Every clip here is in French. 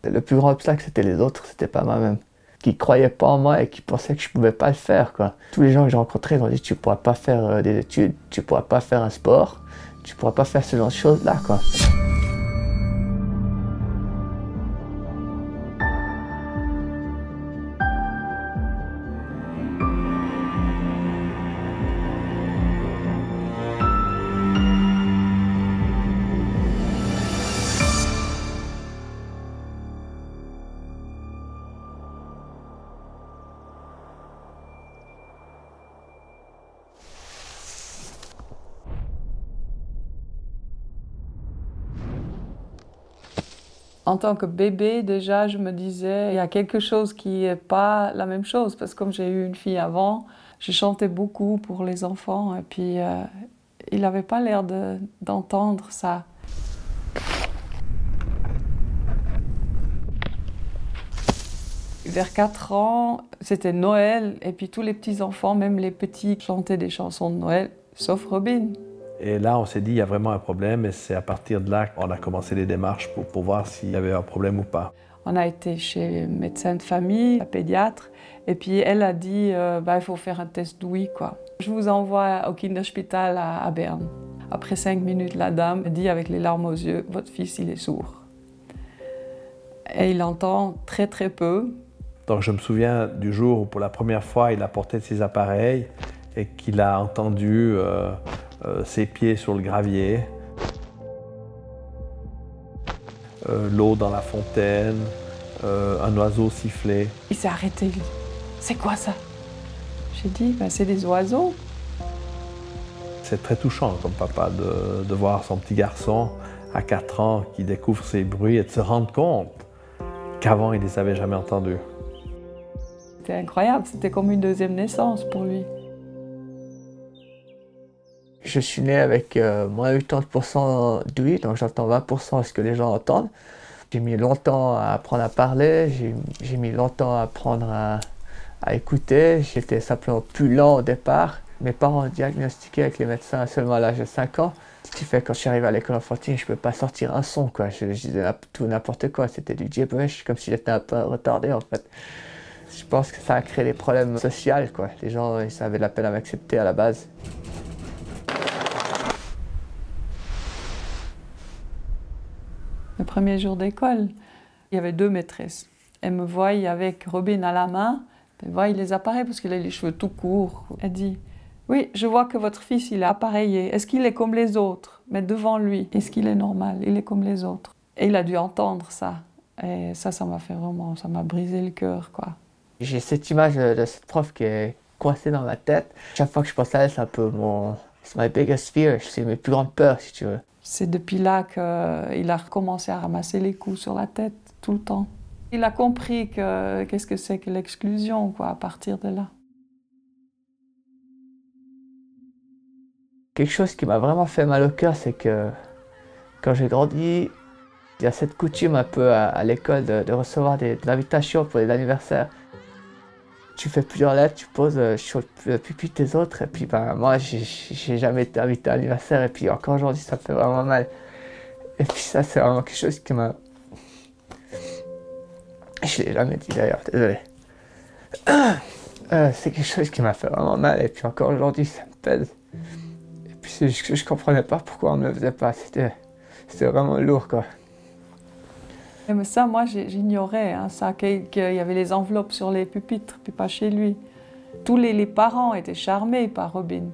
Le plus grand obstacle, c'était les autres, c'était pas moi-même. Qui croyaient pas en moi et qui pensaient que je pouvais pas le faire, quoi. Tous les gens que j'ai rencontrés m'ont dit tu pourras pas faire des études, tu pourras pas faire un sport, tu pourras pas faire ce genre de choses-là, quoi. En tant que bébé, déjà, je me disais, il y a quelque chose qui n'est pas la même chose. Parce que comme j'ai eu une fille avant, je chantais beaucoup pour les enfants. Et puis, il n'avait pas l'air d'entendre ça. Vers 4 ans, c'était Noël. Et puis tous les petits-enfants, même les petits, chantaient des chansons de Noël, sauf Robin. Et là, on s'est dit, il y a vraiment un problème, et c'est à partir de là qu'on a commencé les démarches pour voir s'il y avait un problème ou pas. On a été chez le médecin de famille, la pédiatre, et puis elle a dit il faut faire un test d'ouïe, quoi. Je vous envoie au Kinderspital à Berne. Après 5 minutes, la dame dit avec les larmes aux yeux, votre fils, il est sourd. Et il entend très très peu. Donc je me souviens du jour où pour la première fois, il a porté ses appareils et qu'il a entendu ses pieds sur le gravier, l'eau dans la fontaine, un oiseau siffler. Il s'est arrêté, il dit, c'est quoi ça? J'ai dit, c'est des oiseaux. C'est très touchant comme papa de voir son petit garçon à 4 ans qui découvre ces bruits et de se rendre compte qu'avant il ne les avait jamais entendus. C'était incroyable, c'était comme une deuxième naissance pour lui. Je suis né avec moins 80% d'ouïe, donc j'entends 20% de ce que les gens entendent. J'ai mis longtemps à apprendre à parler, j'ai mis longtemps à apprendre à écouter. J'étais simplement plus lent au départ. Mes parents ont diagnostiqué avec les médecins seulement à l'âge de 5 ans. Ce qui fait que quand je suis arrivé à l'école enfantine, je ne peux pas sortir un son, quoi. Je disais tout n'importe quoi, c'était du gibberish, comme si j'étais un peu retardé en fait. Je pense que ça a créé des problèmes sociaux, quoi. Les gens, ils avaient de la peine à m'accepter à la base. Le premier jour d'école, il y avait 2 maîtresses. Elles me voient avec Robin à la main, elles voient les appareils parce qu'il a les cheveux tout courts. Elle dit, oui, je vois que votre fils, il est appareillé. Est-ce qu'il est comme les autres? Mais devant lui, est-ce qu'il est normal? Il est comme les autres. Et il a dû entendre ça. Et ça m'a fait vraiment, ça m'a brisé le cœur, quoi. J'ai cette image de cette prof qui est coincée dans ma tête. Chaque fois que je pense à elle, c'est un peu mon... C'est my biggest fear, c'est mes plus grandes peurs, si tu veux. C'est depuis là qu'il a recommencé à ramasser les coups sur la tête, tout le temps. Il a compris qu'est-ce que c'est que l'exclusion, quoi, à partir de là. Quelque chose qui m'a vraiment fait mal au cœur, c'est que quand j'ai grandi, il y a cette coutume un peu à l'école de recevoir des invitations pour les anniversaires. Tu fais plusieurs lettres, tu poses sur le pupitre des autres, et puis moi j'ai jamais été invité à l'anniversaire, et puis encore aujourd'hui ça me fait vraiment mal. Et puis ça c'est vraiment quelque chose qui m'a... Je l'ai jamais dit d'ailleurs, désolé. C'est quelque chose qui m'a fait vraiment mal, et puis encore aujourd'hui ça me pèse. Et puis c'est juste que je comprenais pas pourquoi on ne le faisait pas, c'était vraiment lourd, quoi. Mais ça, moi, j'ignorais, ça, qu'il y avait les enveloppes sur les pupitres, puis pas chez lui. Tous les parents étaient charmés par Robin.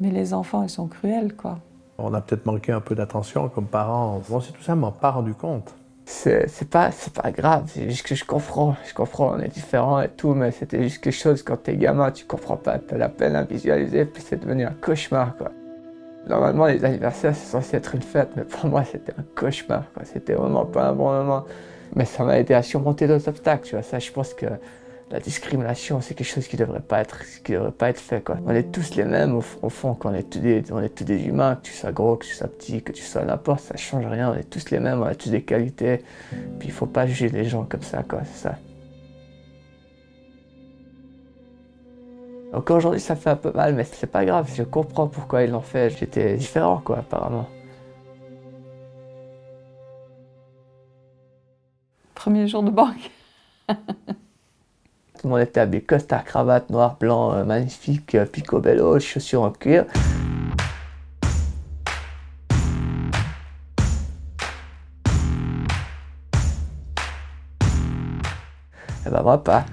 Mais les enfants, ils sont cruels, quoi. On a peut-être manqué un peu d'attention comme parents. On s'est tout simplement pas rendu compte. C'est pas grave, c'est juste que je comprends, on est différents et tout, mais c'était juste quelque chose, quand t'es gamin, tu comprends pas, t'as la peine à visualiser, puis c'est devenu un cauchemar, quoi. Normalement, les anniversaires, c'est censé être une fête, mais pour moi, c'était un cauchemar, quoi. C'était vraiment pas un bon moment. Mais ça m'a aidé à surmonter d'autres obstacles, tu vois. Ça, je pense que la discrimination, c'est quelque chose qui devrait pas être fait, quoi. On est tous les mêmes, au fond, on est tous des humains, que tu sois gros, que tu sois petit, que tu sois n'importe, ça change rien. On est tous les mêmes, on a tous des qualités. Puis il faut pas juger les gens comme ça, quoi, c'est ça. Encore aujourd'hui, ça fait un peu mal, mais c'est pas grave, je comprends pourquoi ils l'ont fait. J'étais différent, quoi, apparemment. premier jour de banque. Tout le monde était habillé costard, cravate, noir, blanc, magnifique, picobello, chaussures en cuir. Et ben moi pas.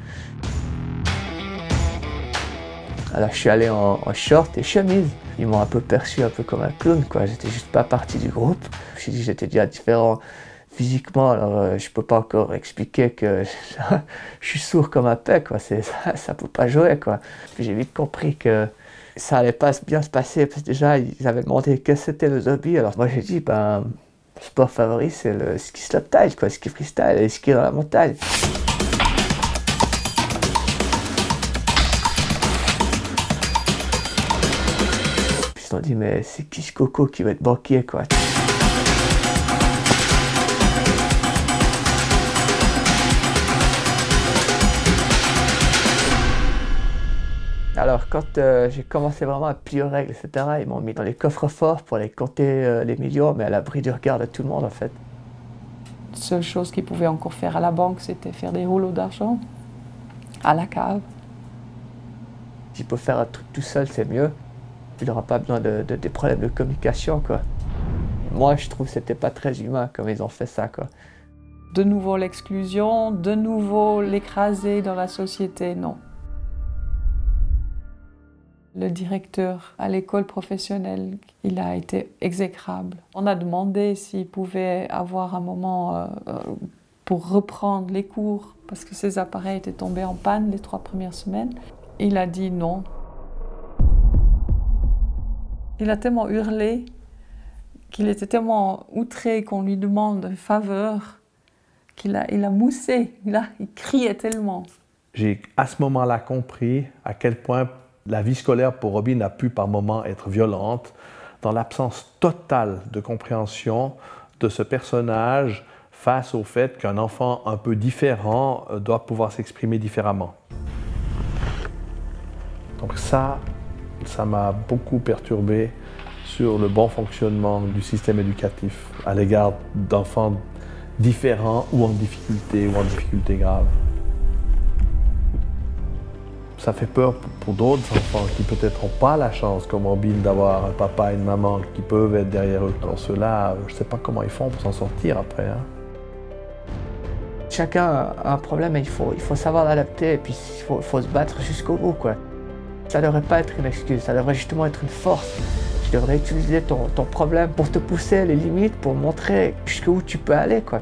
Alors je suis allé en short et chemise. Ils m'ont un peu perçu un peu comme un clown, quoi. J'étais juste pas partie du groupe. Je me suis dit que j'étais déjà différent physiquement, alors je peux pas encore expliquer que je suis sourd comme un pet, quoi. Ça peut pas jouer, quoi. Puis j'ai vite compris que ça allait pas bien se passer, parce que déjà ils avaient demandé qu'est-ce que c'était le hobby. Alors moi j'ai dit, ben, mon sport favori c'est le ski slopestyle, quoi, ski freestyle et ski dans la montagne. Ils se sont dit, mais c'est qui ce coco qui va être banquier, quoi. Alors quand j'ai commencé vraiment à plier aux règles, etc., ils m'ont mis dans les coffres forts pour aller compter les millions, mais à l'abri du regard de tout le monde, en fait. La seule chose qu'ils pouvaient encore faire à la banque, c'était faire des rouleaux d'argent à la cave. S'il peut faire un truc tout seul, c'est mieux. Il n'aura pas besoin des problèmes de communication, quoi. Moi, je trouve que c'était pas très humain comme ils ont fait ça, quoi. De nouveau l'exclusion, de nouveau l'écraser dans la société, non. Le directeur à l'école professionnelle, il a été exécrable. On a demandé s'il pouvait avoir un moment pour reprendre les cours, parce que ses appareils étaient tombés en panne les 3 premières semaines. Il a dit non. Il a tellement hurlé, qu'il était tellement outré qu'on lui demande une faveur, qu'il a moussé, il criait tellement. J'ai à ce moment-là compris à quel point la vie scolaire pour Robin a pu par moments être violente, dans l'absence totale de compréhension de ce personnage face au fait qu'un enfant un peu différent doit pouvoir s'exprimer différemment. Donc ça m'a beaucoup perturbé sur le bon fonctionnement du système éducatif à l'égard d'enfants différents ou en difficulté grave. Ça fait peur pour d'autres enfants qui peut-être n'ont pas la chance, comme Robin, d'avoir un papa et une maman qui peuvent être derrière eux. Alors ceux-là, je ne sais pas comment ils font pour s'en sortir après. Hein. Chacun a un problème et il faut savoir l'adapter et puis il faut se battre jusqu'au bout, quoi. Ça ne devrait pas être une excuse, ça devrait justement être une force. Tu devrais utiliser ton problème pour te pousser les limites, pour montrer jusqu'où tu peux aller, quoi.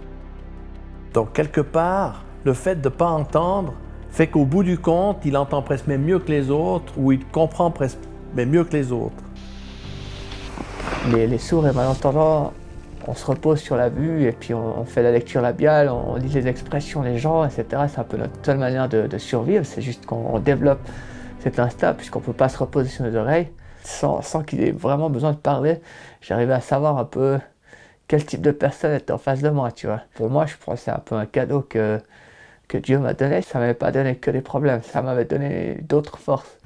Donc quelque part, le fait de ne pas entendre fait qu'au bout du compte, il entend presque même mieux que les autres ou il comprend presque même mieux que les autres. Les sourds et malentendants, on se repose sur la vue et puis on fait la lecture labiale, on lit les expressions des gens, etc. C'est un peu notre seule manière de survivre, c'est juste qu'on développe cet instinct puisqu'on ne peut pas se reposer sur nos oreilles sans qu'il ait vraiment besoin de parler. J'arrivais à savoir un peu quel type de personne était en face de moi, tu vois. Pour moi, je pense que c'est un peu un cadeau que Dieu m'a donné. Ça ne m'avait pas donné que des problèmes, ça m'avait donné d'autres forces.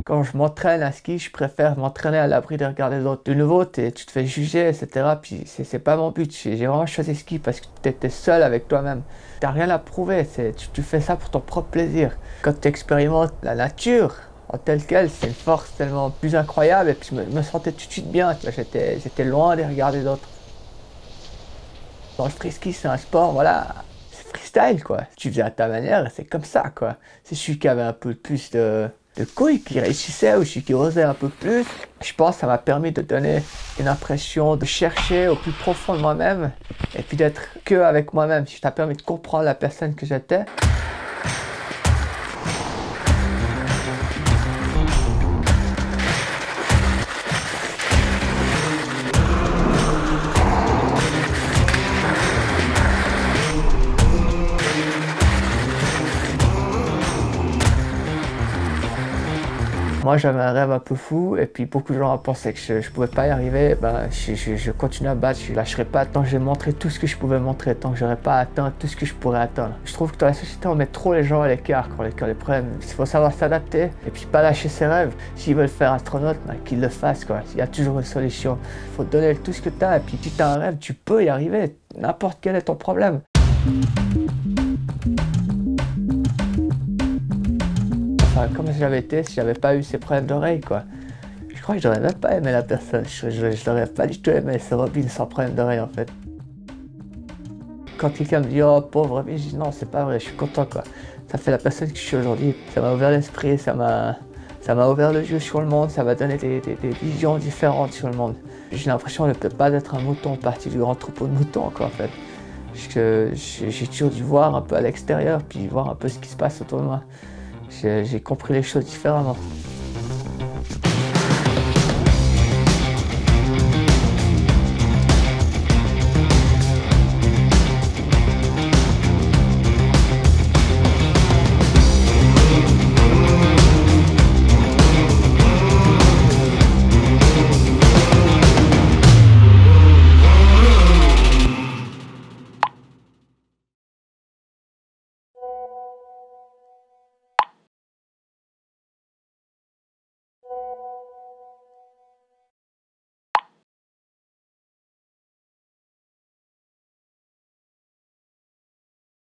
Quand je m'entraîne à ski, je préfère m'entraîner à l'abri des regards des autres. De nouveau, tu te fais juger, etc. Puis c'est pas mon but. J'ai vraiment choisi ski parce que tu étais seul avec toi-même. Tu n'as rien à prouver. Tu fais ça pour ton propre plaisir. Quand tu expérimentes la nature en telle qu'elle, c'est une force tellement plus incroyable. Et puis je me sentais tout de suite bien. J'étais loin des regards des autres. Dans le free-ski, c'est un sport, voilà, c'est freestyle, quoi. Tu faisais à ta manière, c'est comme ça, quoi. C'est celui qui avait un peu plus de couilles qui réussissait ou celui qui osait un peu plus. Je pense que ça m'a permis de donner une impression de chercher au plus profond de moi-même et puis d'être que avec moi-même. Ça m'a permis de comprendre la personne que j'étais. Moi, j'avais un rêve un peu fou, et puis beaucoup de gens pensaient que je ne pouvais pas y arriver. Je continue à battre, je ne lâcherai pas tant que j'ai montré tout ce que je pouvais montrer, tant que je n'aurais pas atteint tout ce que je pourrais atteindre. Je trouve que dans la société, on met trop les gens à l'écart quand les problèmes. Il faut savoir s'adapter, et puis pas lâcher ses rêves. S'ils veulent faire astronaute, qu'ils le fassent, quoi. Il y a toujours une solution. Il faut donner tout ce que tu as, et puis si tu as un rêve, tu peux y arriver, n'importe quel est ton problème. Comme j'avais été si j'avais pas eu ces problèmes d'oreilles, quoi. Je crois que j'aurais même pas aimé la personne. Je l'aurais pas du tout aimé, c'est Robin sans problème d'oreilles, en fait. Quand quelqu'un me dit « Oh, pauvre Robin », je dis « Non, c'est pas vrai, je suis content, quoi. Ça fait la personne que je suis aujourd'hui. Ça m'a ouvert l'esprit, ça m'a ouvert le jeu sur le monde, ça m'a donné des visions différentes sur le monde. J'ai l'impression de ne peut pas être un mouton, parti du grand troupeau de moutons, quoi, en fait. J'ai toujours dû voir un peu à l'extérieur, puis voir un peu ce qui se passe autour de moi. J'ai compris les choses différemment.